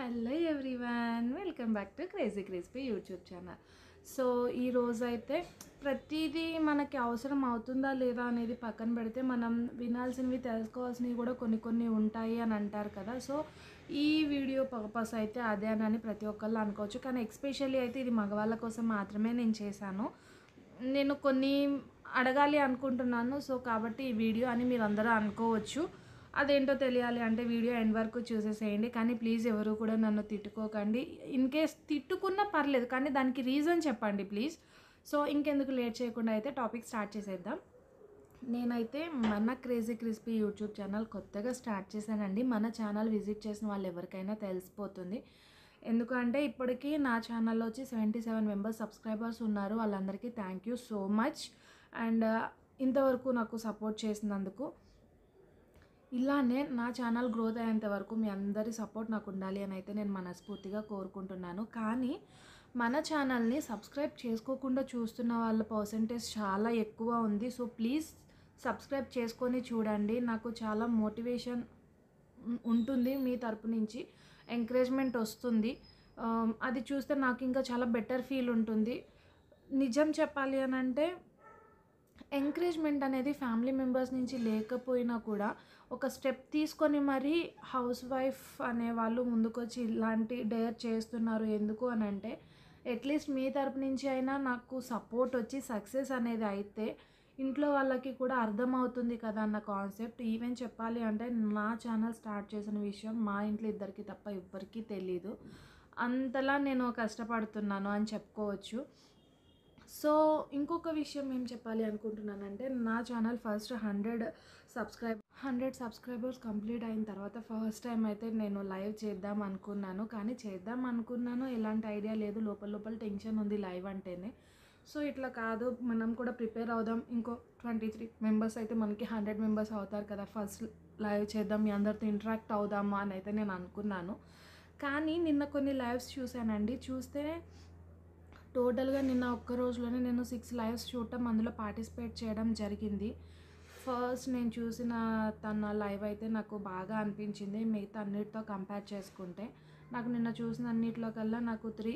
Hello everyone, welcome back to crazy crispy YouTube channel. So ఈరోజైతే ప్రతిదీ మనకి అవసరం అవుతుందా లేదా అనేది పక్కన పెడితే మనం వినాల్సినవి తెలుసుకోవాల్సినవి కూడా కొన్ని కొన్ని ఉంటాయి అని అంటారు కదా. సో ఈ వీడియో పర్పస్ అయితే అదే అని ప్రతి ఒక్కళ్ళు అనుకోవచ్చు, కానీ ఎక్స్పెషల్లీ అయితే ఇది మగవాళ్ళ కోసం మాత్రమే నేను చేశాను. నేను కొన్ని అడగాలి అనుకుంటున్నాను, సో కాబట్టి ఈ వీడియో అని మీరు అందరూ అనుకోవచ్చు. అదేంటో తెలియాలి అంటే వీడియో ఎండ్ వరకు చూసేసేయండి. కానీ ప్లీజ్ ఎవరు కూడా నన్ను తిట్టుకోకండి. ఇన్ కేస్ తిట్టుకున్నా పర్లేదు, కానీ దానికి రీజన్ చెప్పండి ప్లీజ్. సో ఇంకెందుకు లేట్ చేయకుండా అయితే టాపిక్ స్టార్ట్ చేసేద్దాం. నేనైతే మన క్రేజీ క్రిస్పీ యూట్యూబ్ ఛానల్ కొత్తగా స్టార్ట్ చేశానండి. మన ఛానల్ విజిట్ చేసిన వాళ్ళు ఎవరికైనా తెలిసిపోతుంది. ఎందుకంటే ఇప్పటికీ నా ఛానల్లో వచ్చి 77 మెంబర్స్ సబ్స్క్రైబర్స్ ఉన్నారు. వాళ్ళందరికీ thank you so much. And ఇంతవరకు నాకు సపోర్ట్ చేసినందుకు. ఇలానే నా ఛానల్ గ్రోత్ అయ్యేంత వరకు మీ అందరి సపోర్ట్ నాకు ఉండాలి అని అయితే నేను మనస్ఫూర్తిగా కోరుకుంటున్నాను. కానీ మన ఛానల్ని సబ్స్క్రైబ్ చేసుకోకుండా చూస్తున్న వాళ్ళ పర్సంటేజ్ చాలా ఎక్కువ ఉంది. సో ప్లీజ్ సబ్స్క్రైబ్ చేసుకొని చూడండి. నాకు చాలా మోటివేషన్ ఉంటుంది, మీ తరపు నుంచి ఎంకరేజ్మెంట్ వస్తుంది. అది చూస్తే నాకు ఇంకా చాలా బెటర్ ఫీల్ ఉంటుంది. నిజం చెప్పాలి అని అంటే ఎంకరేజ్మెంట్ అనేది ఫ్యామిలీ మెంబర్స్ నుంచి లేకపోయినా కూడా ఒక స్టెప్ తీసుకొని మరీ హౌస్ వైఫ్ అనేవాళ్ళు ముందుకొచ్చి ఇలాంటి డేర్ చేస్తున్నారు. ఎందుకు అని అంటే అట్లీస్ట్ మీ తరపు నుంచి అయినా నాకు సపోర్ట్ వచ్చి సక్సెస్ అనేది అయితే ఇంట్లో వాళ్ళకి కూడా అర్థమవుతుంది కదా అన్న కాన్సెప్ట్. ఈవెన్ చెప్పాలి అంటే నా ఛానల్ స్టార్ట్ చేసిన విషయం మా ఇంట్లో ఇద్దరికి తప్ప ఎవ్వరికీ తెలీదు. అంతలా నేను కష్టపడుతున్నాను అని చెప్పుకోవచ్చు. సో ఇంకొక విషయం ఏం చెప్పాలి అనుకుంటున్నానంటే నా ఛానల్ ఫస్ట్ 100 సబ్స్క్రైబర్స్ కంప్లీట్ అయిన తర్వాత ఫస్ట్ టైం అయితే నేను లైవ్ చేద్దాం అనుకున్నాను. కానీ చేద్దాం అనుకున్నాను, ఎలాంటి ఐడియా లేదు, లోపల లోపల టెన్షన్ ఉంది లైవ్ అంటేనే. సో ఇట్లా కాదు, మనం కూడా ప్రిపేర్ అవుదాం. ఇంకో 23 మెంబర్స్ అయితే మనకి 100 మెంబర్స్ అవుతారు కదా, ఫస్ట్ లైవ్ చేద్దాం, మీ అందరితో ఇంటరాక్ట్ అవుదామా అని అయితే నేను అనుకున్నాను. కానీ నిన్న కొన్ని లైవ్స్ చూశానండి. చూస్తే టోటల్గా నిన్న ఒక్క రోజులోనే నేను 6 లైవ్స్ చూడటం, అందులో పార్టిసిపేట్ చేయడం జరిగింది. ఫస్ట్ నేను చూసిన తన లైవ్ అయితే నాకు బాగా అనిపించింది. మిగతా అన్నిటితో కంపేర్ చేసుకుంటే నాకు నిన్న చూసిన అన్నిటిలో కల్లా నాకు 3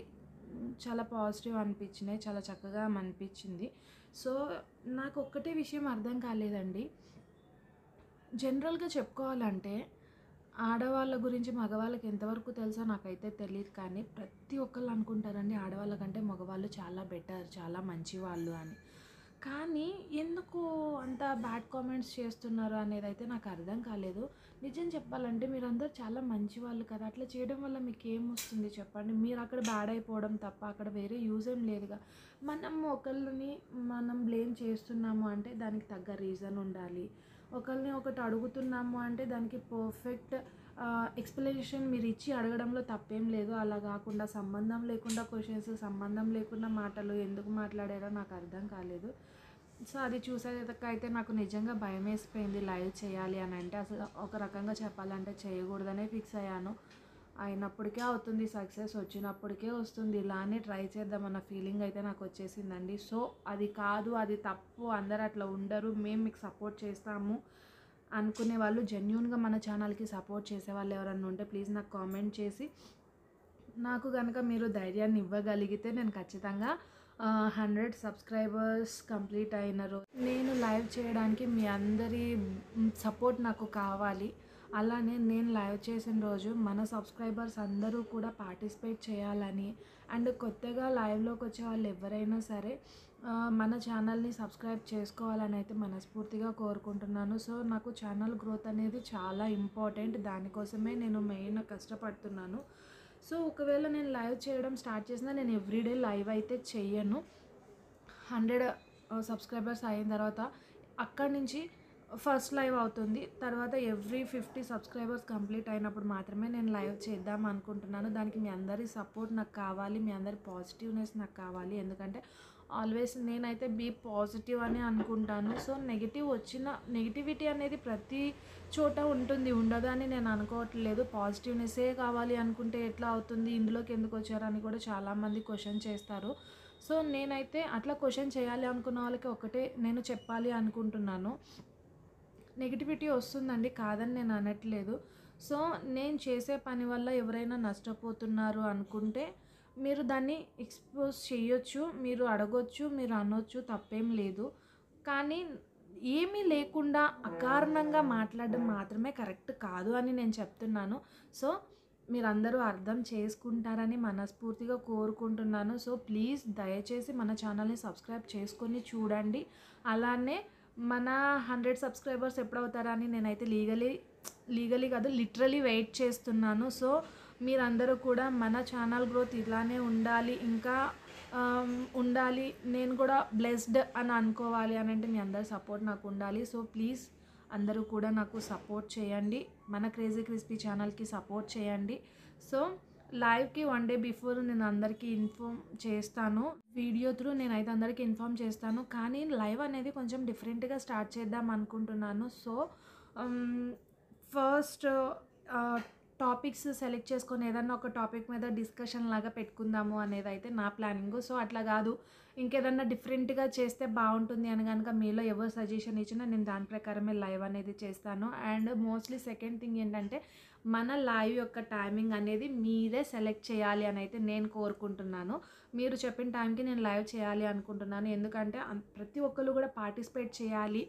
చాలా పాజిటివ్ అనిపించినాయి, చాలా చక్కగా అనిపించింది. సో నాకు ఒక్కటే విషయం అర్థం కాలేదండి. జనరల్గా చెప్పుకోవాలంటే ఆడవాళ్ళ గురించి మగవాళ్ళకి ఎంతవరకు తెలుసో నాకైతే తెలియదు, కానీ ప్రతి ఒక్కళ్ళు అనుకుంటారండి ఆడవాళ్ళ కంటే మగవాళ్ళు చాలా బెటర్, చాలా మంచివాళ్ళు అని. కానీ ఎందుకు అంత బ్యాడ్ కామెంట్స్ చేస్తున్నారు అనేది అయితే నాకు అర్థం కాలేదు. నిజం చెప్పాలంటే మీరందరూ చాలా మంచివాళ్ళు కదా, అట్లా చేయడం వల్ల మీకు ఏమొస్తుంది చెప్పండి? మీరు అక్కడ బ్యాడ్ అయిపోవడం తప్ప అక్కడ వేరే యూజ్ ఏం లేదుగా. మనం ఒకళ్ళని మనం బ్లేమ్ చేస్తున్నాము అంటే దానికి తగ్గ రీజన్ ఉండాలి. ఒకరిని ఒకటి అడుగుతున్నాము అంటే దానికి పర్ఫెక్ట్ ఎక్స్ప్లెనేషన్ మీరు ఇచ్చి అడగడంలో తప్పేం లేదు. అలా కాకుండా సంబంధం లేకుండా క్వశ్చన్స్, సంబంధం లేకుండా మాటలు ఎందుకు మాట్లాడారో నాకు అర్థం కాలేదు. సో అది చూసేదకైతే నాకు నిజంగా భయం వేసిపోయింది లైవ్ చేయాలి అని అంటే. అసలు ఒక రకంగా చెప్పాలంటే చేయకూడదనే ఫిక్స్ అయ్యాను. అయినప్పటికే అవుతుంది సక్సెస్, వచ్చినప్పటికే వస్తుంది, ఇలానే ట్రై చేద్దామన్న ఫీలింగ్ అయితే నాకు వచ్చేసిందండి. సో అది కాదు, అది తప్పు, అందరు అట్లా ఉండరు, మేము మీకు సపోర్ట్ చేస్తాము అనుకునే వాళ్ళు, జెన్యూన్గా మన ఛానల్కి సపోర్ట్ చేసే వాళ్ళు ఎవరన్నా ఉంటే ప్లీజ్ నాకు కామెంట్ చేసి నాకు కనుక మీరు ధైర్యాన్ని ఇవ్వగలిగితే నేను ఖచ్చితంగా 100 సబ్స్క్రైబర్స్ కంప్లీట్ అయిన రోజు నేను లైవ్ చేయడానికి మీ అందరి సపోర్ట్ నాకు కావాలి. అలానే నేను లైవ్ చేసిన రోజు మన సబ్స్క్రైబర్స్ అందరూ కూడా పార్టిసిపేట్ చేయాలని, అండ్ కొత్తగా లైవ్లోకి వచ్చే వాళ్ళు ఎవరైనా సరే మన ఛానల్ని సబ్స్క్రైబ్ చేసుకోవాలని అయితే మనస్ఫూర్తిగా కోరుకుంటున్నాను. సో నాకు ఛానల్ గ్రోత్ అనేది చాలా ఇంపార్టెంట్, దానికోసమే నేను మెయిన్ కష్టపడుతున్నాను. సో ఒకవేళ నేను లైవ్ చేయడం స్టార్ట్ చేసినా నేను ఎవ్రీడే లైవ్ అయితే చెయ్యను. 100 సబ్స్క్రైబర్స్ అయిన తర్వాత అక్కడి నుంచి ఫస్ట్ లైవ్ అవుతుంది. తర్వాత ఎవ్రీ 50 సబ్స్క్రైబర్స్ కంప్లీట్ అయినప్పుడు మాత్రమే నేను లైవ్ చేద్దాం అనుకుంటున్నాను. దానికి మీ అందరి సపోర్ట్ నాకు కావాలి, మీ అందరి పాజిటివ్నెస్ నాకు కావాలి. ఎందుకంటే ఆల్వేస్ నేనైతే బీ పాజిటివ్ అని అనుకుంటాను. సో నెగిటివిటీ అనేది ప్రతి చోట ఉంటుంది, ఉండదు అని నేను అనుకోవట్లేదు. పాజిటివ్నెస్సే కావాలి అనుకుంటే ఎట్లా అవుతుంది, ఇందులోకి ఎందుకు వచ్చారని కూడా చాలామంది క్వశ్చన్ చేస్తారు. సో నేనైతే అట్లా క్వశ్చన్ చేయాలి అనుకున్న వాళ్ళకి ఒకటే నేను చెప్పాలి అనుకుంటున్నాను. నెగిటివిటీ వస్తుందండి, కాదని నేను అనట్లేదు. సో నేను చేసే పని వల్ల ఎవరైనా నష్టపోతున్నారు అనుకుంటే మీరు దాన్ని ఎక్స్‌పోజ్ చేయొచ్చు, మీరు అడగొచ్చు, మీరు అనొచ్చు, తప్పేం లేదు. కానీ ఏమీ లేకుండా అకారణంగా మాట్లాడడం మాత్రమే కరెక్ట్ కాదు అని నేను చెప్తున్నాను. సో మీరందరూ అర్థం చేసుకుంటారని మనస్ఫూర్తిగా కోరుకుంటున్నాను. సో ప్లీజ్ దయచేసి మన ఛానల్‌ని సబ్స్క్రైబ్ చేసుకొని చూడండి. అలానే మన 100 సబ్స్క్రైబర్స్ ఎప్పుడవుతారా అని నేనైతే లీగలీ కాదు, లిటరల్లీ వెయిట్ చేస్తున్నాను. సో మీరందరూ కూడా మన ఛానల్ గ్రోత్ ఇలానే ఉండాలి, ఇంకా ఉండాలి, నేను కూడా బ్లెస్డ్ అని అనుకోవాలి అని అంటే మీ అందరి సపోర్ట్ నాకు ఉండాలి. సో ప్లీజ్ అందరూ కూడా నాకు సపోర్ట్ చేయండి, మన క్రేజీ క్రిస్పీ ఛానల్కి సపోర్ట్ చేయండి. సో లైవ్కి 1 డే బిఫోర్ నేను అందరికీ ఇన్ఫామ్ చేస్తాను, వీడియో త్రూ నేనైతే అందరికీ ఇన్ఫామ్ చేస్తాను. కానీ లైవ్ అనేది కొంచెం డిఫరెంట్గా స్టార్ట్ చేద్దాం అనుకుంటున్నాను. సో ఫస్ట్ టాపిక్స్ సెలెక్ట్ చేసుకొని ఏదన్నా ఒక టాపిక్ మీద డిస్కషన్ లాగా పెట్టుకుందాము అనేది అయితే నా ప్లానింగ్. సో అట్లా కాదు, ఇంకేదన్నా డిఫరెంట్గా చేస్తే బాగుంటుంది అని కనుక మీలో ఎవరు సజెషన్ ఇచ్చినా నేను దాని ప్రకారమే లైవ్ అనేది చేస్తాను. అండ్ మోస్ట్లీ సెకండ్ థింగ్ ఏంటంటే మన లైవ్ యొక్క టైమింగ్ అనేది మీరే సెలెక్ట్ చేయాలి అని అయితే నేను కోరుకుంటున్నాను. మీరు చెప్పిన టైంకి నేను లైవ్ చేయాలి అనుకుంటున్నాను, ఎందుకంటే ప్రతి ఒక్కరు కూడా పార్టిసిపేట్ చేయాలి.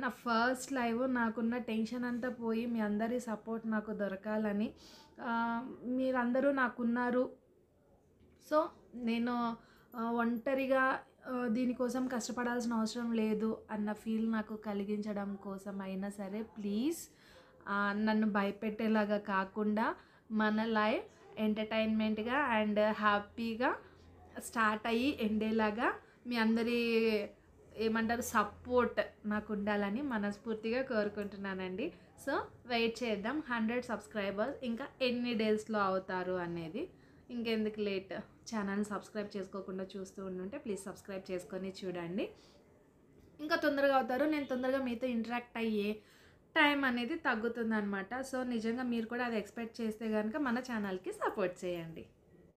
నా ఫస్ట్ లైవ్, నాకున్న టెన్షన్ అంతా పోయి మీ అందరి సపోర్ట్ నాకు దొరకాలని, మీరందరూ నాకున్నారు. సో నేను ఒంటరిగా దీనికోసం కష్టపడాల్సిన అవసరం లేదు అన్న ఫీల్ నాకు కలిగించడం కోసం అయినా సరే ప్లీజ్ నన్ను భయపెట్టేలాగా కాకుండా మన లైవ్ ఎంటర్టైన్మెంట్గా అండ్ హ్యాపీగా స్టార్ట్ అయ్యి ఎండేలాగా మీ అందరి ఏమంటారు సపోర్ట్ నాకు ఉండాలని మనస్ఫూర్తిగా కోరుకుంటున్నానండి. సో వెయిట్ చేద్దాం 100 సబ్స్క్రైబర్స్ ఇంకా ఎన్ని డేస్లో అవుతారు అనేది. ఇంకెందుకు లేట్, ఛానల్ని సబ్స్క్రైబ్ చేసుకోకుండా చూస్తూ ఉండుంటే ప్లీజ్ సబ్స్క్రైబ్ చేసుకొని చూడండి, ఇంకా తొందరగా అవుతారు. నేను తొందరగా మీతో ఇంటరాక్ట్ అయ్యే టైం అనేది తగ్గుతుంది అనమాట. సో నిజంగా మీరు కూడా అది ఎక్స్పెక్ట్ చేస్తే కనుక మన ఛానల్కి సపోర్ట్ చేయండి.